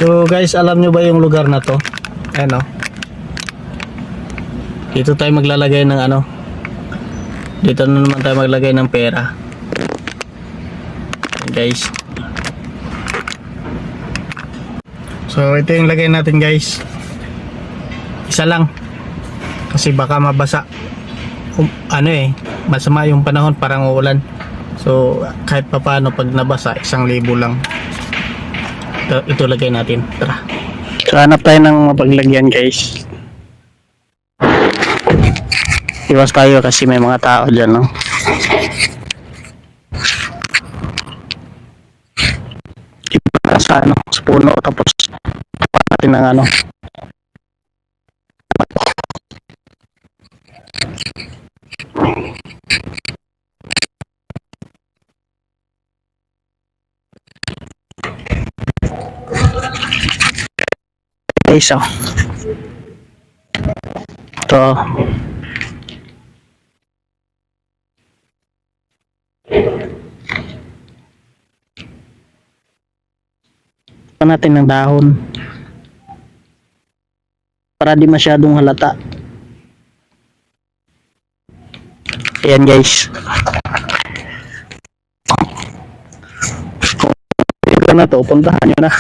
So guys, alam nyo ba yung lugar na to? Ayan o. Dito tayo maglalagay ng ano. Dito na naman tayo maglagay ng pera. Ayan, guys. So ito yung lagay natin guys. Isa lang. Kasi baka mabasa. Masama yung panahon, parang uulan. So kahit pa paano pag nabasa, 1,000 lang. Ito lagay natin. Tara. So hanap tayo ng mapaglagyan guys. Iwas tayo kasi may mga tao dyan, no? Iba sa ano, sa puno, tapos natin ng ano. So ito natin ng dahon para di masyadong halata. Ayan guys, kung na to, puntahan nyo na.